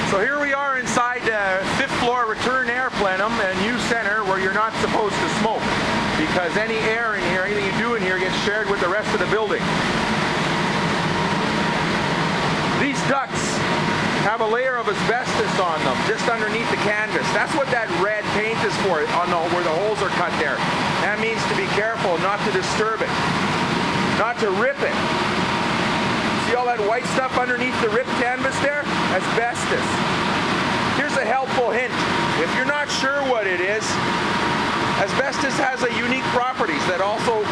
So here we are inside the 5th floor return air plenum and U center where you're not supposed to smoke because any air in here, anything you do in here gets shared with the rest of the building. These ducts have a layer of asbestos on them just underneath the canvas. That's what that red paint is for, where the holes are cut there. That means to be careful, not to disturb it, not to rip it. See all that white stuff underneath the ripped canvas there? Asbestos. Here's a helpful hint. If you're not sure what it is, asbestos has a unique properties that also,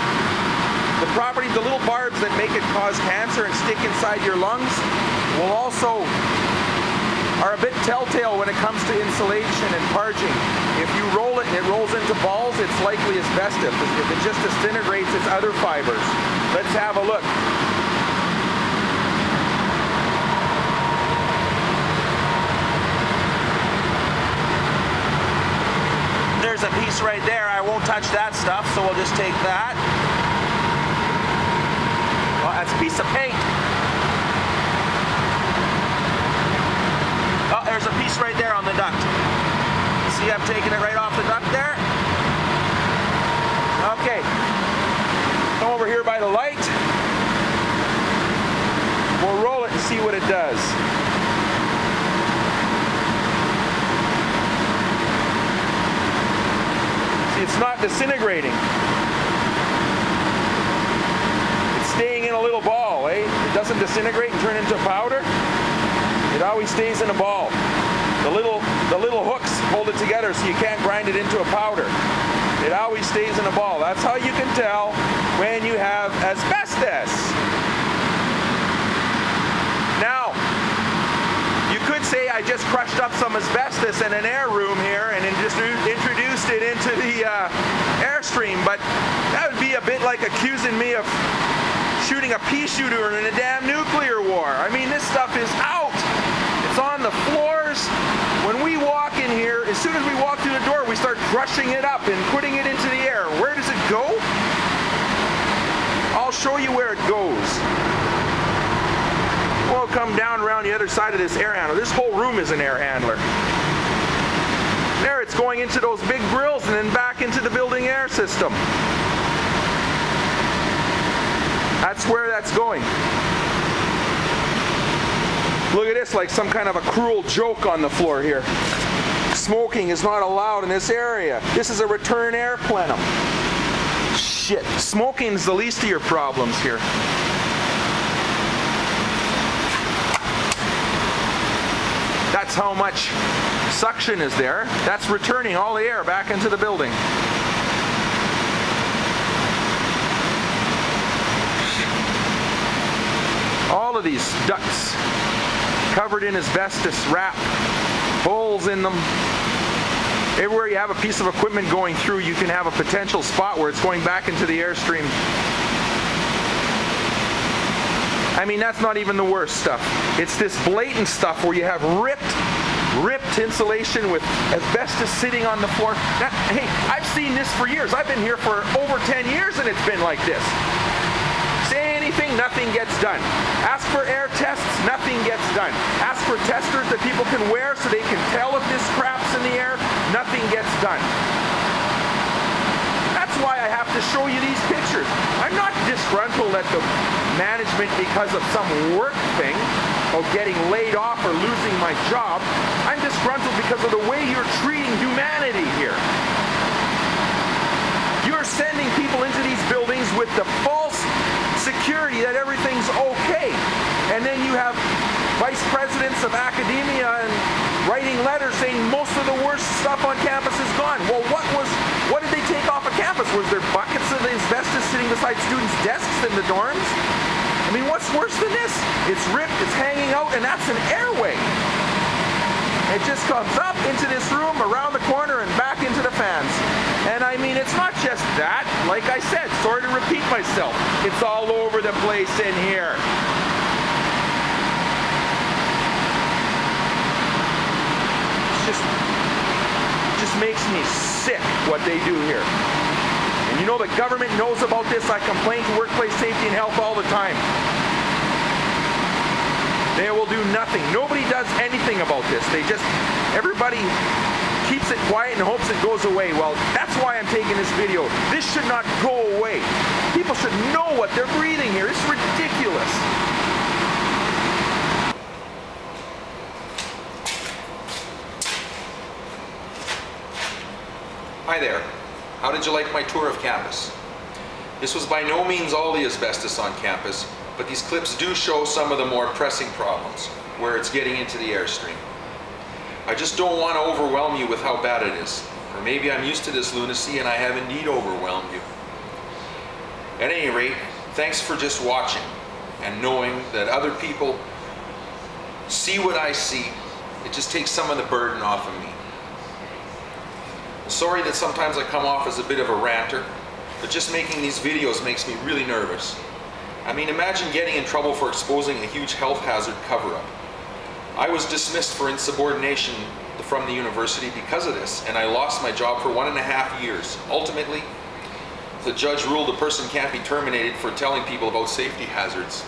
the little barbs that make it cause cancer and stick inside your lungs are a bit telltale when it comes to insulation and parging. If you roll it and it rolls into balls, it's likely asbestos. If it just disintegrates, it's other fibers. Let's have a look. There's a piece right there. I won't touch that stuff, so we'll just take that. Well, that's a piece of paint. Oh, there's a piece right there on the duct. See, I'm taking it right off the duct there. Okay. Come over here by the light. We'll roll it and see what it does. It's not disintegrating. It's staying in a little ball, eh? It doesn't disintegrate and turn into powder. It always stays in a ball. The little hooks hold it together so you can't grind it into a powder. It always stays in a ball. That's how you can tell when you have asbestos. Now, you could say I just crushed up some asbestos in an air room here and then just introduced it into the airstream, but that would be a bit like accusing me of shooting a pea shooter in a damn nuclear war. I mean, this stuff is out. It's on the floors. When we walk in here, as soon as we walk through the door, we start crushing it up and putting it into the air. Where does it go? I'll show you where it goes. We'll come down around the other side of this air handler. This whole room is an air handler. There, it's going into those big grills and then back into the building air system. That's where that's going. Look at this, like some kind of a cruel joke on the floor here. Smoking is not allowed in this area. This is a return air plenum. Shit, smoking is the least of your problems here. That's how much suction is there. That's returning all the air back into the building. All of these ducts covered in asbestos wrap, holes in them. Everywhere you have a piece of equipment going through, you can have a potential spot where it's going back into the airstream. I mean, that's not even the worst stuff. It's this blatant stuff where you have ripped insulation with asbestos sitting on the floor. Now, hey, I've seen this for years. I've been here for over 10 years and it's been like this. Say anything, nothing gets done. Ask for air tests, nothing gets done. Ask for testers that people can wear so they can tell if this crap's in the air, nothing gets done. That's why I have to show you these pictures. I'm not disgruntled at the management because of some work thing, or getting laid off or losing my job. I'm disgruntled because of the way you're treating humanity here. You're sending people into these buildings with the false security that everything's okay. And then you have vice presidents of academia and writing letters saying most of the worst stuff on campus is gone. Well, what did they take off of campus? Was there buckets of asbestos sitting beside students' desks in the dorms? I mean, what's worse than this? It's ripped, it's hanging out, and that's an airway. It just comes up into this room, around the corner, and back into the fans. And I mean, it's not just that. Like I said, sorry to repeat myself, it's all over the place in here. It just makes me sick what they do here. And you know the government knows about this. I complain to workplace safety and health all the time. They will do nothing. Nobody does anything about this. Everybody keeps it quiet and hopes it goes away. Well, that's why I'm taking this video. This should not go away. People should know what they're breathing here. It's ridiculous. Hi there. How did you like my tour of campus? This was by no means all the asbestos on campus, but these clips do show some of the more pressing problems, where it's getting into the airstream. I just don't want to overwhelm you with how bad it is. Or maybe I'm used to this lunacy and I have indeed overwhelmed you. At any rate, thanks for just watching and knowing that other people see what I see. It just takes some of the burden off of me. Sorry that sometimes I come off as a bit of a ranter, but just making these videos makes me really nervous. I mean, imagine getting in trouble for exposing a huge health hazard cover-up. I was dismissed for insubordination from the university because of this, and I lost my job for 1.5 years. Ultimately, the judge ruled a person can't be terminated for telling people about safety hazards.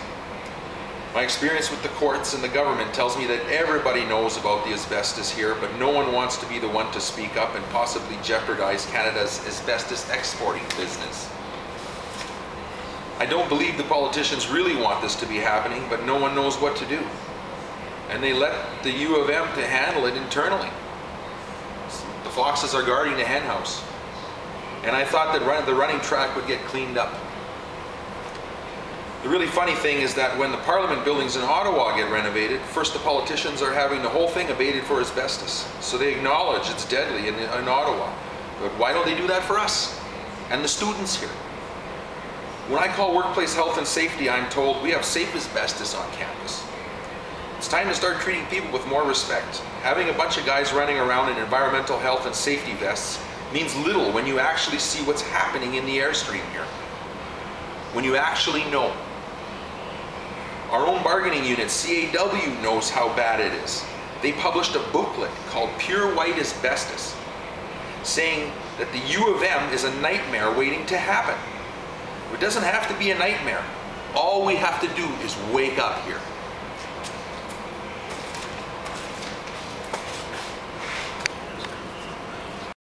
My experience with the courts and the government tells me that everybody knows about the asbestos here, but no one wants to be the one to speak up and possibly jeopardize Canada's asbestos exporting business. I don't believe the politicians really want this to be happening, but no one knows what to do. And they let the U of M to handle it internally. The foxes are guarding the hen house. And I thought that the running track would get cleaned up. The really funny thing is that when the Parliament buildings in Ottawa get renovated, first the politicians are having the whole thing abated for asbestos. So they acknowledge it's deadly in Ottawa. But why don't they do that for us and the students here? When I call workplace health and safety, I'm told we have safe asbestos on campus. It's time to start treating people with more respect. Having a bunch of guys running around in environmental health and safety vests means little when you actually see what's happening in the airstream here. When you actually know. Our own bargaining unit, CAW, knows how bad it is. They published a booklet called Pure White Asbestos, saying that the U of M is a nightmare waiting to happen. It doesn't have to be a nightmare. All we have to do is wake up here.